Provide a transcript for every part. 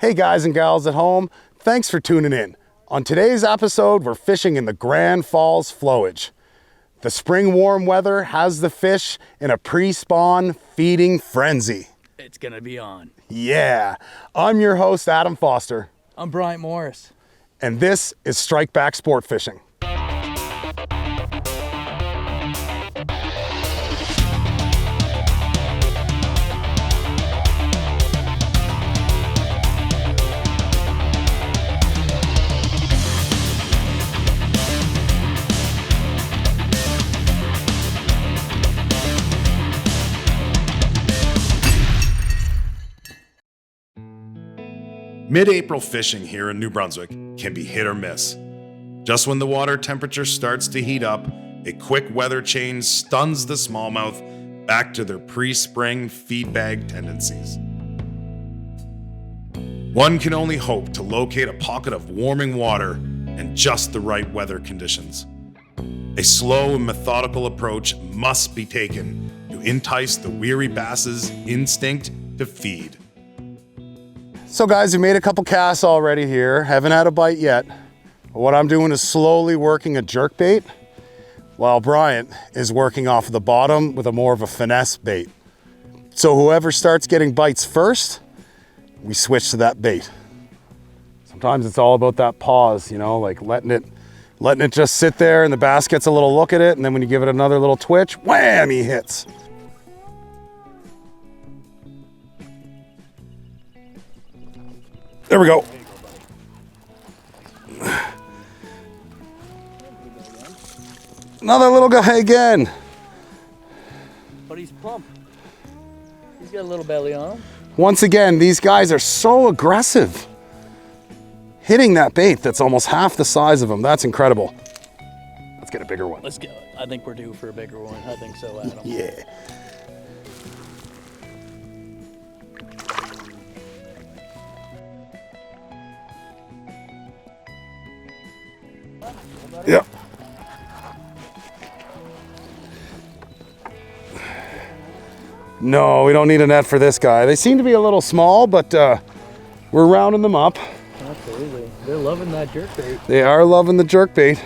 Hey guys and gals at home, thanks for tuning in. On today's episode, we're fishing in the Grand Falls Flowage. The spring warm weather has the fish in a pre-spawn feeding frenzy. It's gonna be on. Yeah, I'm your host, Adam Foster. I'm Bryant Morris. And this is Strike Back Sportfishing. Mid-April fishing here in New Brunswick can be hit or miss. Just when the water temperature starts to heat up, a quick weather change stuns the smallmouth back to their pre-spring feed bag tendencies. One can only hope to locate a pocket of warming water and just the right weather conditions. A slow and methodical approach must be taken to entice the weary bass's instinct to feed. So guys, we made a couple casts already here. Haven't had a bite yet. What I'm doing is slowly working a jerk bait while Bryant is working off of the bottom with a more of a finesse bait. So whoever starts getting bites first, we switch to that bait. Sometimes it's all about that pause, you know, like letting it just sit there and the bass gets a little look at it, and then when you give it another little twitch, wham, he hits. There we go. Another little guy again. But he's plump. He's got a little belly on him. Once again, these guys are so aggressive. Hitting that bait that's almost half the size of them. That's incredible. Let's get a bigger one. Let's go. I think we're due for a bigger one. I think so, Adam. Yeah. Yep. No, we don't need a net for this guy. They seem to be a little small, but we're rounding them up. Absolutely. They're loving that jerk bait. They are loving the jerk bait.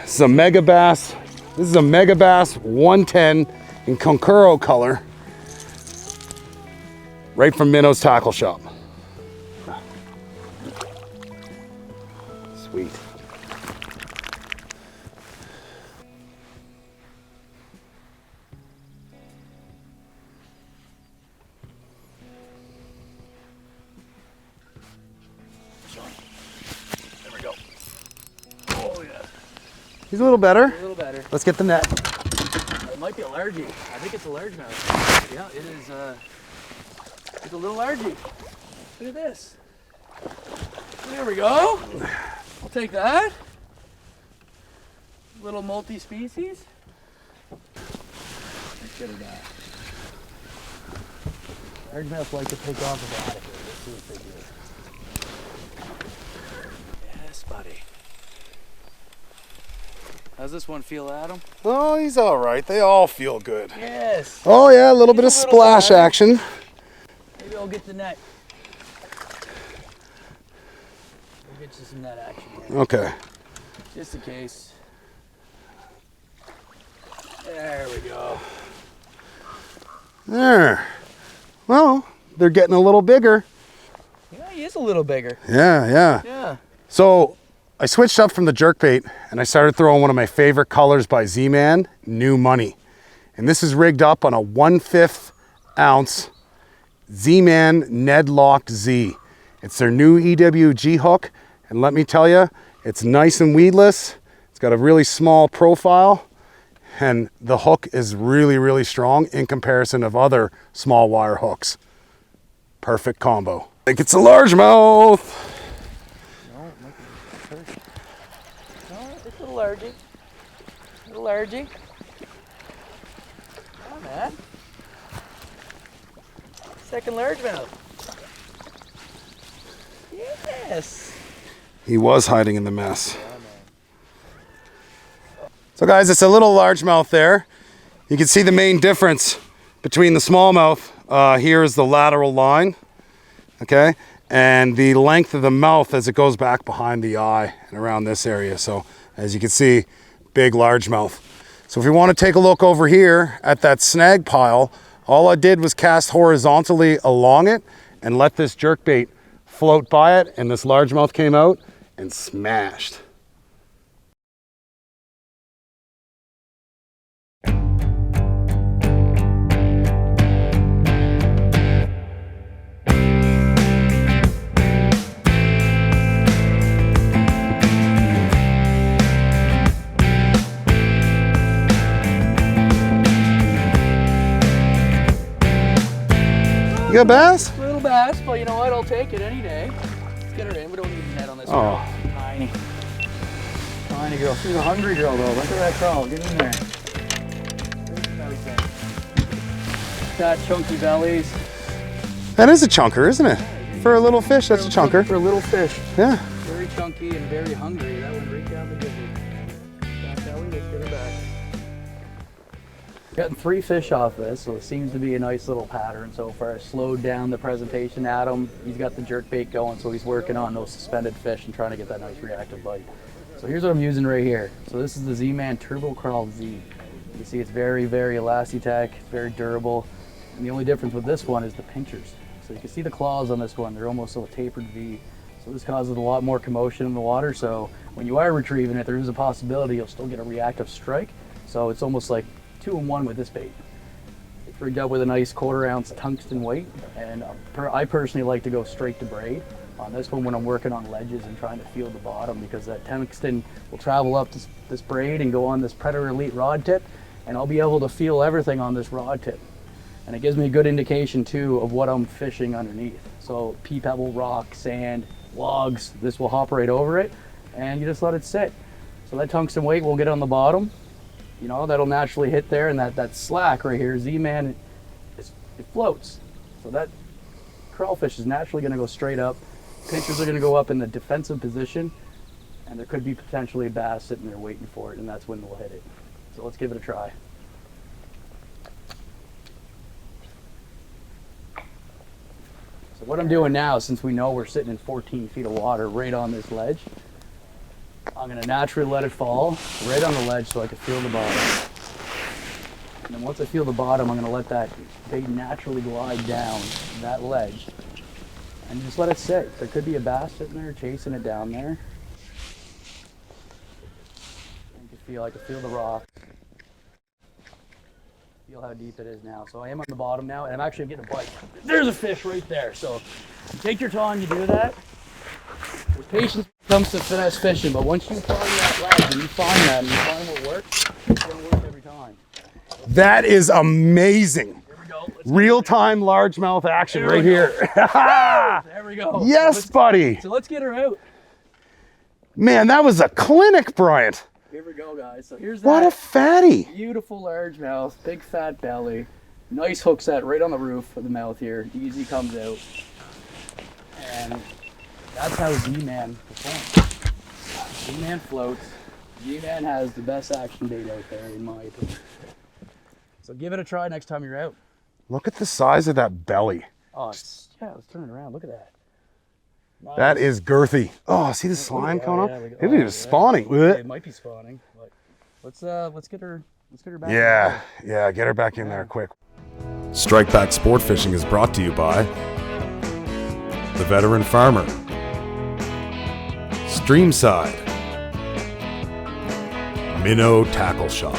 This is a Mega Bass. This is a Mega Bass 110 in Concuro color. Right from Minnow's Tackle Shop. Sweet. There we go. Oh, yeah. He's a little better. A little better. Let's get the net. It might be a largie. I think it's a largemouth. Yeah, it is. It's a little largie. Look at this. There we go. I'll take that. Little multi-species. Let's get it back. Largemouth like to take off of that. Let's see what they do. Yes, buddy. How's this one feel, Adam? Oh, he's all right. They all feel good. Yes. Oh yeah, a little bit of splash action. Maybe I'll get the net. We'll get you some net action here. Okay. Just in case. There we go. There. Well, they're getting a little bigger. Yeah, he is a little bigger. Yeah. Yeah. So I switched up from the jerkbait and I started throwing one of my favorite colors by Z-Man, New Money. And this is rigged up on a 1/5 ounce Z-Man Ned Locked Z. It's their new EWG hook. And let me tell you, it's nice and weedless. It's got a really small profile. And the hook is really, really strong in comparison of other small wire hooks. Perfect combo. I think it's a largemouth. No, it might be first. No, it's a little largie. A little largie. Come on, man. Second largemouth. Yes. He was hiding in the mess. So guys, it's a little largemouth there. You can see the main difference between the smallmouth. Here is the lateral line. okay? And the length of the mouth as it goes back behind the eye and around this area. So as you can see, big largemouth. So if you want to take a look over here at that snag pile, all I did was cast horizontally along it and let this jerkbait float by it, and this largemouth came out and smashed. You got bass? Little bass, but you know what? I'll take it any day. Let's get her in. We don't need a net on this girl. Tiny. Tiny girl. She's a hungry girl though. Look at that crawl. Get in there. Fat, chunky bellies. That is a chunker, isn't it? For a little fish, that's a chunker. For a little fish. Yeah. Very chunky and very hungry. That one right down the gizzard. Fat belly, let's get her back. Gotten 3 fish off this, so it seems to be a nice little pattern so far. I slowed down the presentation at him. He's got the jerk bait going, so he's working on those suspended fish and trying to get that nice reactive bite. So here's what I'm using right here. So this is the Z-Man Turbo Crawl Z. You can see it's very, very Elasti-Tech, very durable. And the only difference with this one is the pinchers. So you can see the claws on this one, they're almost a tapered V. So this causes a lot more commotion in the water, so when you are retrieving it, there is a possibility you'll still get a reactive strike. So it's almost like 2-in-1 with this bait. It's rigged up with a nice 1/4 ounce tungsten weight, and I personally like to go straight to braid on this one when I'm working on ledges and trying to feel the bottom, because that tungsten will travel up this braid and go on this Predator Elite rod tip, and I'll be able to feel everything on this rod tip. And it gives me a good indication too of what I'm fishing underneath. So pea pebble, rock, sand, logs, this will hop right over it, and you just let it sit. So that tungsten weight will get on the bottom. You know, that'll naturally hit there, and that slack right here, Z-Man, it floats. So that crawfish is naturally going to go straight up. Pinchers are going to go up in the defensive position, and there could be potentially a bass sitting there waiting for it, and that's when we'll hit it. So let's give it a try. So what I'm doing now, since we know we're sitting in 14 feet of water right on this ledge, I'm going to naturally let it fall right on the ledge so I can feel the bottom. And then once I feel the bottom, I'm going to let that bait naturally glide down that ledge and just let it sit. There could be a bass sitting there chasing it down there. I can feel the rock. Feel how deep it is now. So I am on the bottom now, and I'm actually getting a bite. There's a fish right there. So you take your time, you do that. With patience comes to finesse fishing, but once you find that ledge and you find that and you find what works, it's going to work every time. That is amazing. Here we go. Real-time largemouth action right here. There we go. Yes, buddy. So let's get her out. Man, that was a clinic, Bryant. Here we go, guys. So here's What a that fatty. beautiful largemouth, big fat belly, nice hook set right on the roof of the mouth here. Easy comes out. And that's how Z-Man performs. Z-Man floats. Z-Man has the best action bait out there, in my opinion. So give it a try next time you're out. Look at the size of that belly. Oh, yeah, let's turn it around. Look at that. Nice. That is girthy. Oh, see the slime coming up? Maybe it's spawning. It might be spawning, but let's get her back. Yeah, get her back in there quick. Strike Back Sportfishing is brought to you by The Veteran Farmer, Streamside, Minnow Tackle Shop,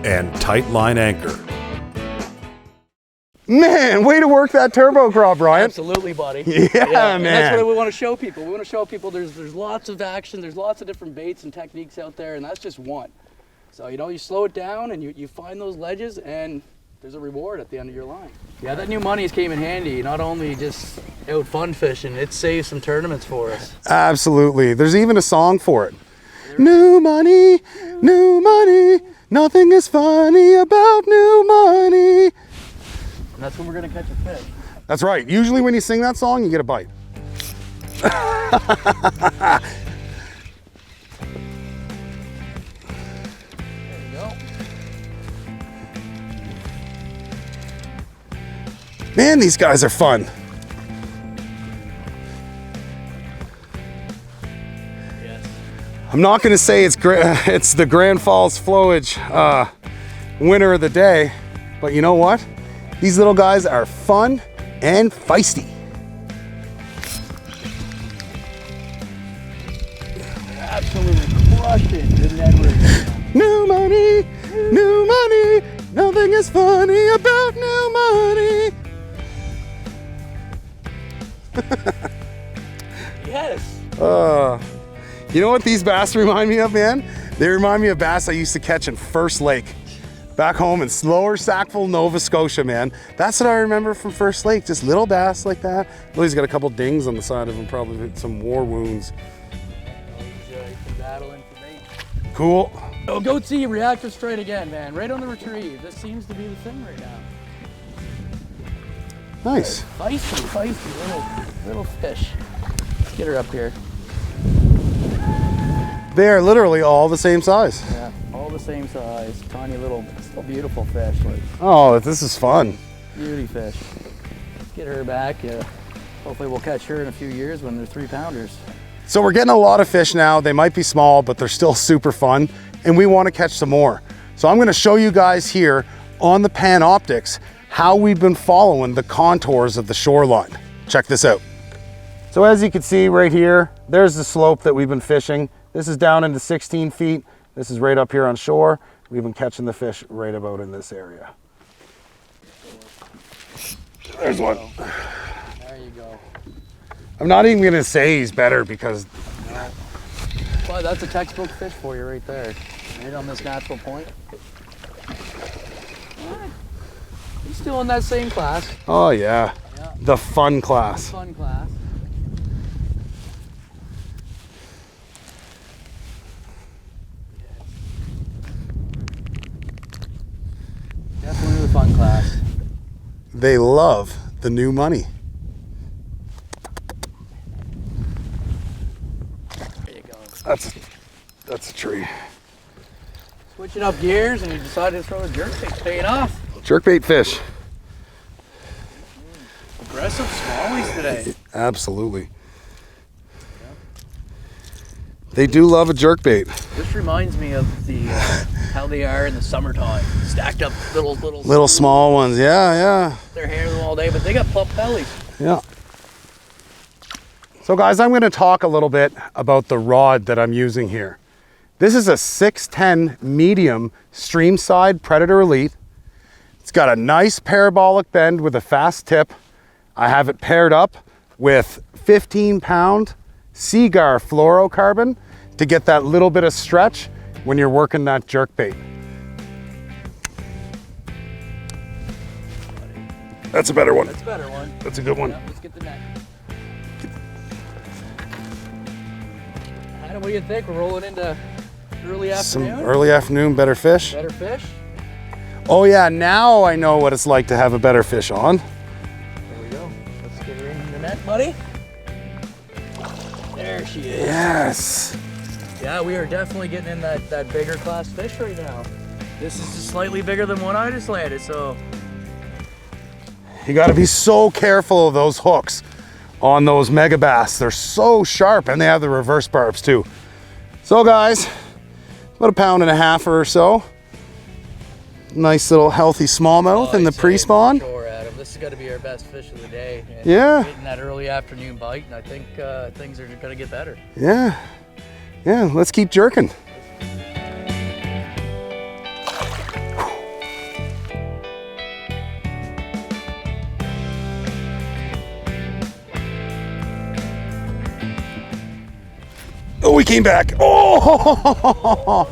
and Tight Line Anchor. Man, way to work that turbo crawl, Brian. Absolutely, buddy. Yeah, man. That's what we want to show people. We want to show people there's lots of action, there's lots of different baits and techniques out there, and that's just one. So, you know, you slow it down and you find those ledges, and there's a reward at the end of your line. Yeah, that new money's came in handy. Not only just out fun fishing, it saved some tournaments for us. Absolutely. There's even a song for it. New money, nothing is funny about new money. And that's when we're gonna catch a fish. That's right. Usually when you sing that song, you get a bite. There you go. Man, these guys are fun. Yes. I'm not gonna say it's the Grand Falls Flowage winner of the day, but you know what? These little guys are fun and feisty. Absolutely crushing the net rig. New money, new money. Nothing is funny about new money. Yes. You know what these bass remind me of, man? They remind me of bass I used to catch in First Lake. Back home in Lower Sackville, Nova Scotia, man. That's what I remember from First Lake, just little bass like that. Well, he's got a couple dings on the side of him, probably some war wounds. He's been battling for me. Cool. Oh, goatee reactive straight again, man. Right on the retrieve. This seems to be the thing right now. Nice. Feisty little fish. Let's get her up here. They are literally all the same size. Yeah, all the same size. Tiny little, still beautiful fish. Like Oh, this is fun. beauty fish. Let's get her back. Hopefully we'll catch her in a few years when they're 3-pounders. So we're getting a lot of fish now. They might be small, but they're still super fun, and we want to catch some more. So I'm going to show you guys here on the Panoptics how we've been following the contours of the shoreline. Check this out. So as you can see right here, there's the slope that we've been fishing. This is down into 16 feet. This is right up here on shore. We've been catching the fish right about in this area. There's one. There you go. I'm not even going to say he's better because Well, that's a textbook fish for you right there. Right on this natural point. He's still in that same class. oh yeah, Yeah. the fun class. Fun class. Definitely the fun class. They love the new money. There you go. That's a tree. Switching up gears and you decided to throw a jerkbait. Paying off. Jerkbait fish. Aggressive smallies today. Absolutely. They do love a jerkbait. This reminds me of the how they are in the summertime. Stacked up Little small ones. Yeah, They're handling them all day, but they got plump bellies. yeah. So guys, I'm going to talk a little bit about the rod that I'm using here. This is a 610 medium streamside Predator Elite. It's got a nice parabolic bend with a fast tip. I have it paired up with 15-pound Seagar fluorocarbon to get that little bit of stretch when you're working that jerkbait. That's a better one. That's a better one. That's a good one. Yeah, let's get the net. Adam, what do you think? We're rolling into early Some afternoon. early afternoon better fish. Better fish. Oh yeah, now I know what it's like to have a better fish on. There we go. Let's get her in the net, buddy. There she is. Yes. Yeah, we are definitely getting in that bigger class fish right now. This is just slightly bigger than one I just landed, so. You got to be so careful of those hooks on those mega bass. They're so sharp, and they have the reverse barbs too. So guys, about 1.5 pounds or so. Nice little healthy smallmouth in the pre-spawn. Sure, Adam. This has got to be our best fish of the day. And Yeah. Getting that early afternoon bite, and I think things are going to get better. Yeah. Yeah, let's keep jerking. Oh, we came back. Oh!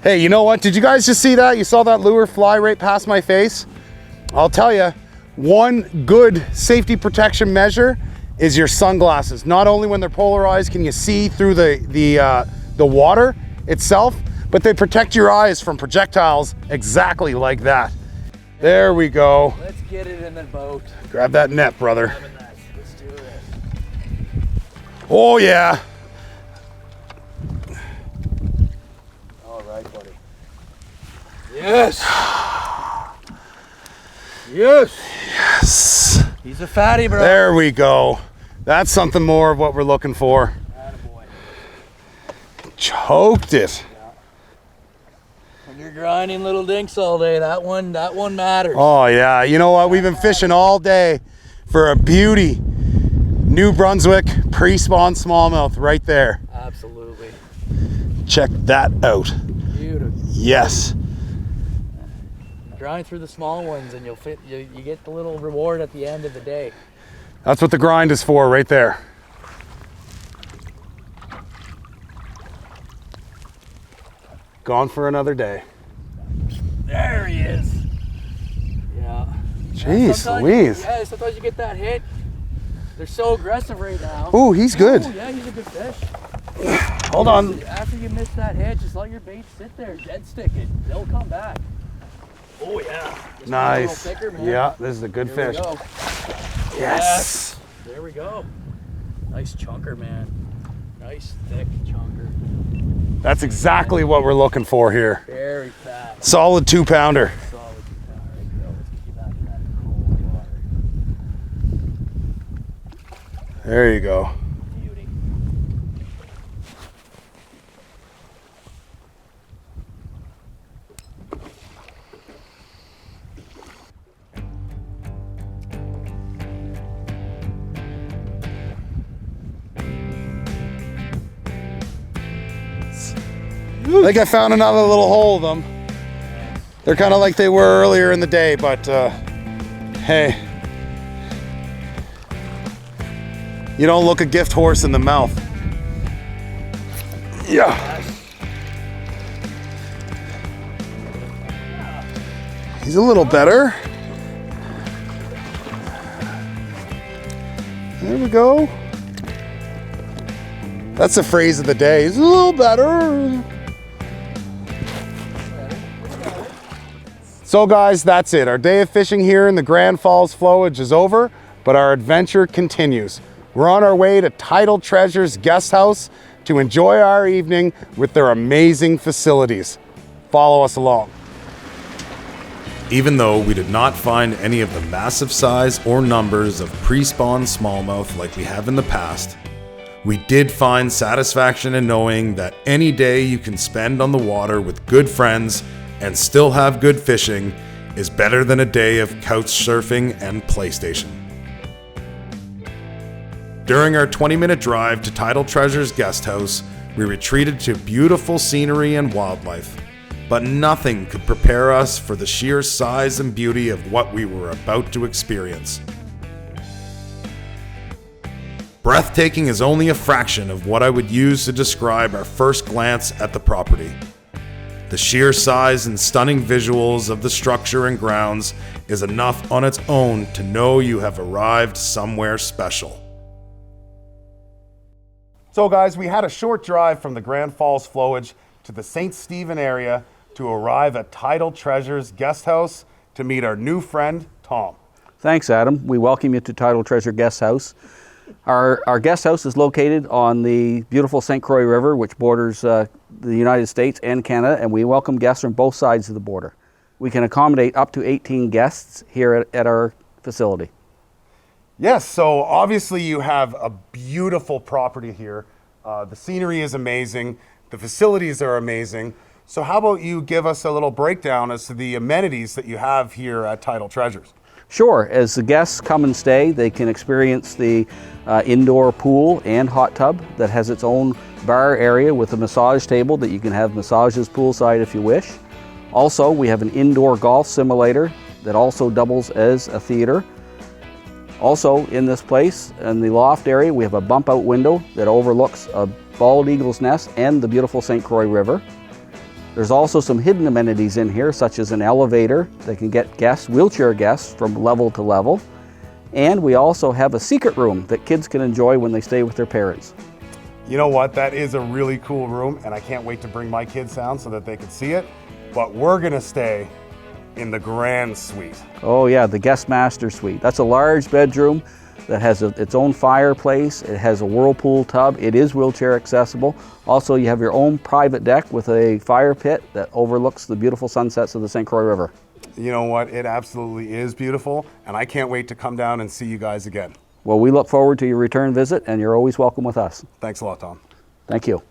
Hey, you know what? Did you guys just see that? You saw that lure fly right past my face? I'll tell you, one good safety protection measure is your sunglasses. Not only when they're polarized can you see through the water itself, but they protect your eyes from projectiles exactly like that. There we go. Let's get it in the boat. Grab that net, brother. Grabbing that. Let's do it. Oh yeah. All right, buddy. Yes. Yes. Yes. He's a fatty, bro. There we go. That's something more of what we're looking for. Attaboy. Choked it. When you're grinding little dinks all day, that one matters. Oh yeah, you know what? We've been fishing all day for a beauty. New Brunswick pre-spawn smallmouth right there. Absolutely. Check that out. Beautiful. Yes. Grind through the small ones and you get the little reward at the end of the day. That's what the grind is for right there. Gone for another day. There he is. Yeah. Jeez Louise. Sometimes you get that hit. They're so aggressive right now. Ooh, he's good. Oh, yeah, he's a good fish. Hold on. After you miss that hit, just let your bait sit there, dead stick it. They'll come back. Oh yeah. This Nice. one's a little thicker, man. Yeah, this is a good Here fish. we go. Yes. There we go. Nice chunker, man. Nice thick chunker. That's exactly what we're looking for here. Very fat. Solid 2-pounder. Solid. All right, go. Let's get you back in that cold water. There you go. Beauty. I think I found another little hole of them. They're kind of like they were earlier in the day, but hey, you don't look a gift horse in the mouth. Yeah. He's a little better. There we go. That's the phrase of the day. He's a little better. So guys, that's it. Our day of fishing here in the Grand Falls Flowage is over, but our adventure continues. We're on our way to Tidal Treasures Guest House to enjoy our evening with their amazing facilities. Follow us along. Even though we did not find any of the massive size or numbers of pre-spawn smallmouth like we have in the past, we did find satisfaction in knowing that any day you can spend on the water with good friends and still have good fishing is better than a day of couch surfing and PlayStation. During our 20-minute drive to Tidal Treasures Guest House, we retreated to beautiful scenery and wildlife, but nothing could prepare us for the sheer size and beauty of what we were about to experience. Breathtaking is only a fraction of what I would use to describe our first glance at the property. The sheer size and stunning visuals of the structure and grounds is enough on its own to know you have arrived somewhere special. So guys, we had a short drive from the Grand Falls Flowage to the St. Stephen area to arrive at Tidal Treasures Guest House to meet our new friend, Tom. Thanks, Adam. We welcome you to Tidal Treasure Guest House. Our guest house is located on the beautiful St. Croix River, which borders the United States and Canada, and we welcome guests from both sides of the border. We can accommodate up to 18 guests here at our facility. Yes, so obviously you have a beautiful property here. The scenery is amazing. The facilities are amazing. So how about you give us a little breakdown as to the amenities that you have here at Tidal Treasures? Sure. As the guests come and stay, they can experience the indoor pool and hot tub that has its own bar area with a massage table that you can have massages poolside if you wish. Also, we have an indoor golf simulator that also doubles as a theater. Also, in this place, in the loft area, we have a bump out window that overlooks a bald eagle's nest and the beautiful St. Croix River. There's also some hidden amenities in here, such as an elevator that can get guests, wheelchair guests, from level to level. And we also have a secret room that kids can enjoy when they stay with their parents. You know what? That is a really cool room, and I can't wait to bring my kids down so that they can see it. But we're gonna stay in the Grand Suite. Oh yeah, the guest master suite. That's a large bedroom that has its own fireplace. It has a whirlpool tub. It is wheelchair accessible. Also, you have your own private deck with a fire pit that overlooks the beautiful sunsets of the St. Croix River. You know what? It absolutely is beautiful, and I can't wait to come down and see you guys again. Well, we look forward to your return visit, and you're always welcome with us. Thanks a lot, Tom. Thank you.